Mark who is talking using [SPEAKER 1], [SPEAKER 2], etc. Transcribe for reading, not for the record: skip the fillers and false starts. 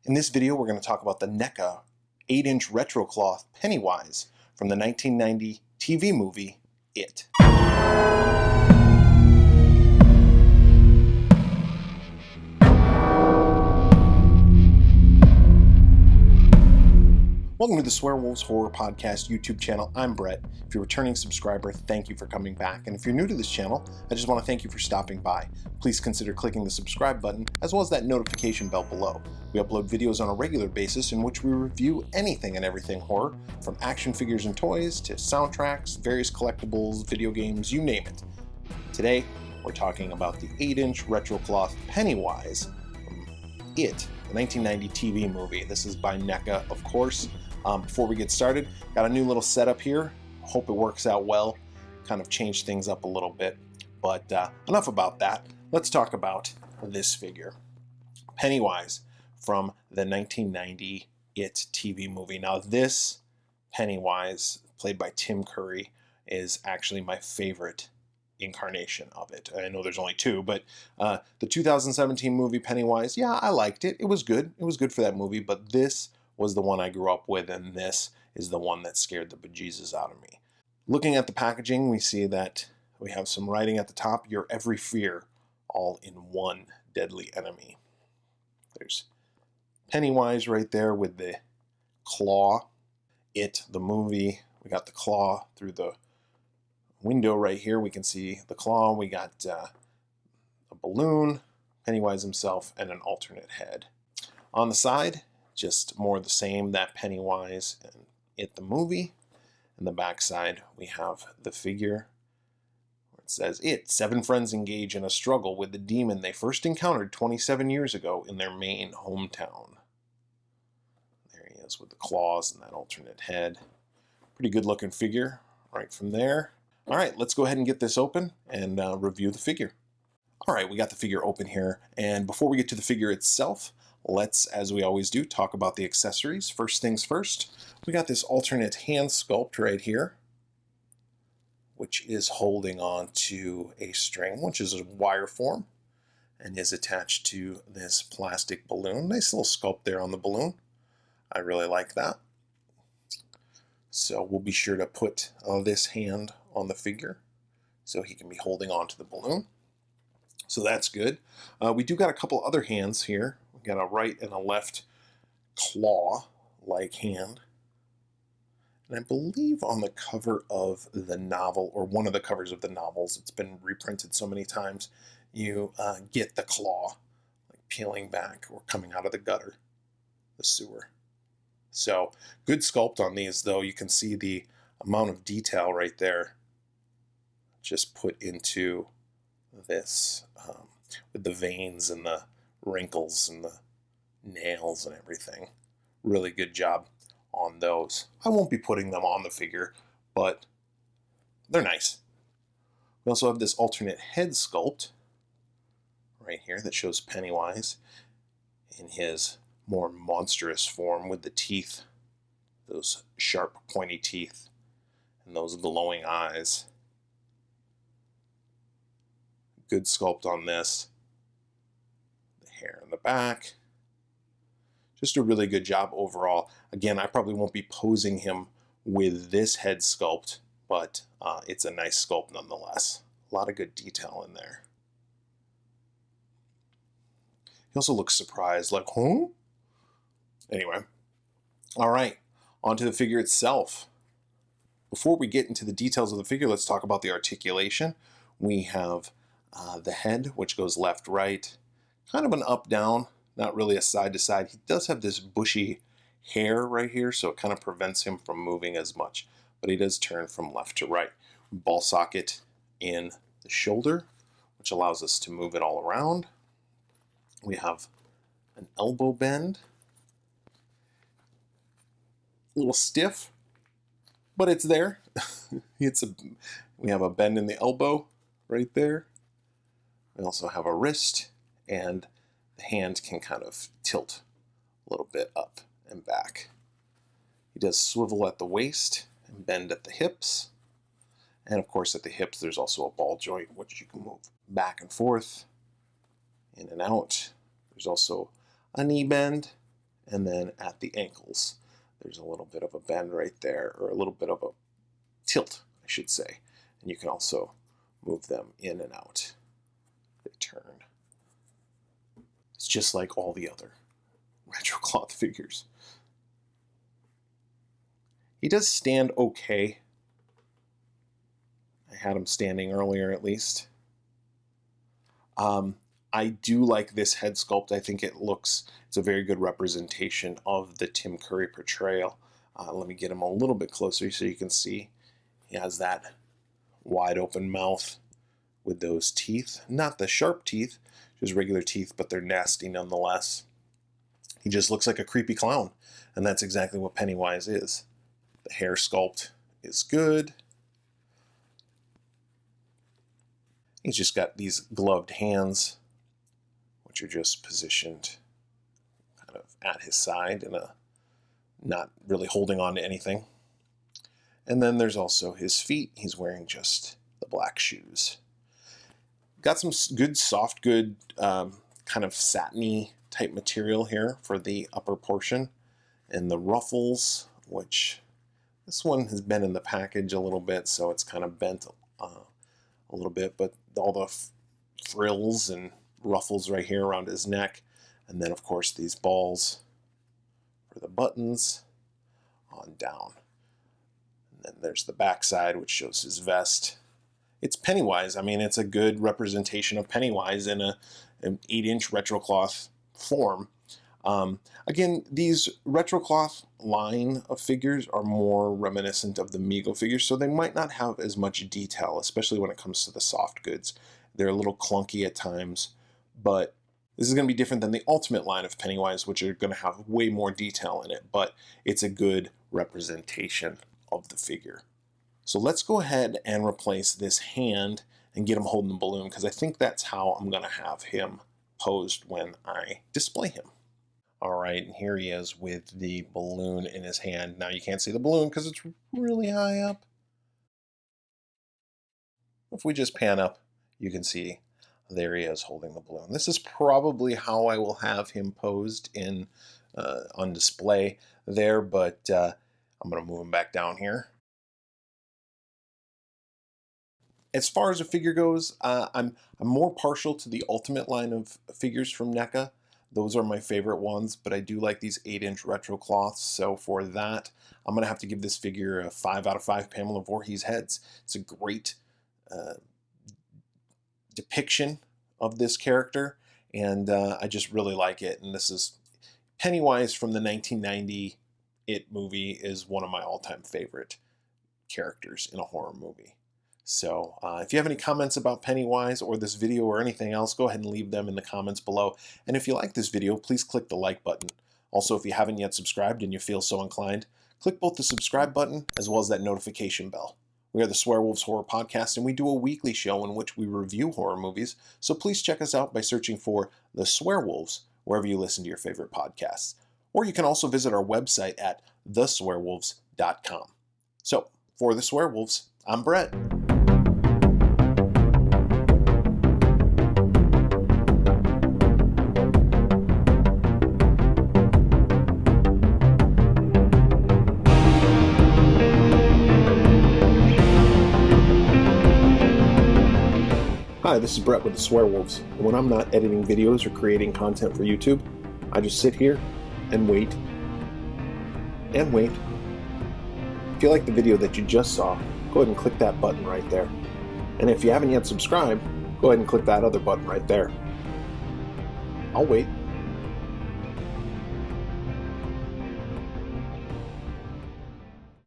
[SPEAKER 1] In this video, we're going to talk about the Neca 8-inch retro cloth Pennywise from the 1990 TV movie, It. Welcome to the Swearwolves Horror Podcast YouTube channel. I'm Brett. If you're a returning subscriber, thank you for coming back. And if you're new to this channel, I just want to thank you for stopping by. Please consider clicking the subscribe button, as well as that notification bell below. We upload videos on a regular basis in which we review anything and everything horror, from action figures and toys, to soundtracks, various collectibles, video games, you name it. Today, we're talking about the 8-inch retro cloth Pennywise from It, the 1990 TV movie. This is by Neca, of course. Before we get started, got a new little setup here. Hope it works out well. Kind of changed things up a little bit. But enough about that. Let's talk about this figure. Pennywise from the 1990 It TV movie. Now this Pennywise, played by Tim Curry, is actually my favorite incarnation of it. I know there's only two, but the 2017 movie Pennywise, yeah, I liked it. It was good. It was good for that movie, but this was the one I grew up with, and this is the one that scared the bejesus out of me. Looking at the packaging, we see that we have some writing at the top, your every fear, all in one deadly enemy. There's Pennywise right there with the claw. It, the movie, we got the claw through the window right here. We can see the claw. We got a balloon, Pennywise himself, and an alternate head. On the side, just more of the same, that Pennywise and It the movie. In the back side, we have the figure where it says, It, 7 friends engage in a struggle with the demon they first encountered 27 years ago in their Maine hometown. There he is with the claws and that alternate head. Pretty good looking figure right from there. All right, let's go ahead and get this open and review the figure. All right, we got the figure open here. And before we get to the figure itself, let's, as we always do, talk about the accessories. First things first, we got this alternate hand sculpt right here, which is holding on to a string, which is a wire form, and is attached to this plastic balloon. Nice little sculpt there on the balloon. I really like that. So we'll be sure to put this hand on the figure so he can be holding on to the balloon. So that's good. We do got a couple other hands here. We got a right and a left claw-like hand. And I believe on the cover of the novel, or one of the covers of the novels, it's been reprinted so many times, you get the claw like peeling back or coming out of the gutter, the sewer. So good sculpt on these, though. You can see the amount of detail right there just put into this with the veins and the wrinkles and the nails and everything. Really good job on those. I won't be putting them on the figure, but they're nice. We also have this alternate head sculpt right here that shows Pennywise in his more monstrous form with the teeth, those sharp pointy teeth and those glowing eyes. Good sculpt on this. The hair in the back. Just a really good job overall. Again, I probably won't be posing him with this head sculpt, but it's a nice sculpt nonetheless. A lot of good detail in there. He also looks surprised, like, huh? Anyway, all right, on to the figure itself. Before we get into the details of the figure, let's talk about the articulation. We have the head, which goes left, right, kind of an up, down, not really a side to side. He does have this bushy hair right here, so it kind of prevents him from moving as much, but he does turn from left to right. Ball socket in the shoulder, which allows us to move it all around. We have an elbow bend. A little stiff, but it's there. We have a bend in the elbow right there. We also have a wrist, and the hand can kind of tilt a little bit up and back. He does swivel at the waist and bend at the hips. And of course at the hips there's also a ball joint which you can move back and forth, in and out. There's also a knee bend And then at the ankles, there's a little bit of a bend right there, or a little bit of a tilt, I should say. And you can also move them in and out. They turn. It's just like all the other retro cloth figures. He does stand okay. I had him standing earlier, at least. I do like this head sculpt. I think it's a very good representation of the Tim Curry portrayal. Let me get him a little bit closer so you can see. He has that wide open mouth with those teeth. Not the sharp teeth, just regular teeth, but they're nasty nonetheless. He just looks like a creepy clown, and that's exactly what Pennywise is. The hair sculpt is good. He's just got these gloved hands, which are just positioned kind of at his side and not really holding on to anything. And then there's also his feet. He's wearing just the black shoes. Got some good, soft, good kind of satiny type material here for the upper portion. And the ruffles, which this one has been in the package a little bit, so it's kind of bent a little bit, but all the frills and ruffles right here around his neck. And then, of course, these balls for the buttons on down. And then there's the backside, which shows his vest. It's Pennywise. I mean, it's a good representation of Pennywise in an 8-inch retrocloth form. Again, these retrocloth line of figures are more reminiscent of the Mego figures, so they might not have as much detail, especially when it comes to the soft goods. They're a little clunky at times, but this is going to be different than the Ultimate line of Pennywise, which are going to have way more detail in it, but it's a good representation of the figure. So let's go ahead and replace this hand and get him holding the balloon, because I think that's how I'm going to have him posed when I display him. All right, and here he is with the balloon in his hand. Now you can't see the balloon because it's really high up. If we just pan up, you can see there he is holding the balloon. This is probably how I will have him posed in on display there, but I'm going to move him back down here. As far as a figure goes, I'm more partial to the Ultimate line of figures from Neca. Those are my favorite ones, but I do like these 8-inch retro cloths. So for that, I'm going to have to give this figure a 5 out of 5 Pamela Voorhees heads. It's a great depiction of this character, and I just really like it. And this is Pennywise from the 1990 It movie is one of my all-time favorite characters in a horror movie. So if you have any comments about Pennywise or this video or anything else, go ahead and leave them in the comments below. And if you like this video, please click the like button. Also, if you haven't yet subscribed and you feel so inclined, click both the subscribe button as well as that notification bell. We are the Swearwolves Horror Podcast, and we do a weekly show in which we review horror movies, so please check us out by searching for The Swearwolves wherever you listen to your favorite podcasts. Or you can also visit our website at theswearwolves.com. So, for The Swearwolves, I'm Brett. Hi, this is Brett with the Swearwolves. When I'm not editing videos or creating content for YouTube, I just sit here and wait. And wait. If you like the video that you just saw, go ahead and click that button right there. And if you haven't yet subscribed, go ahead and click that other button right there. I'll wait.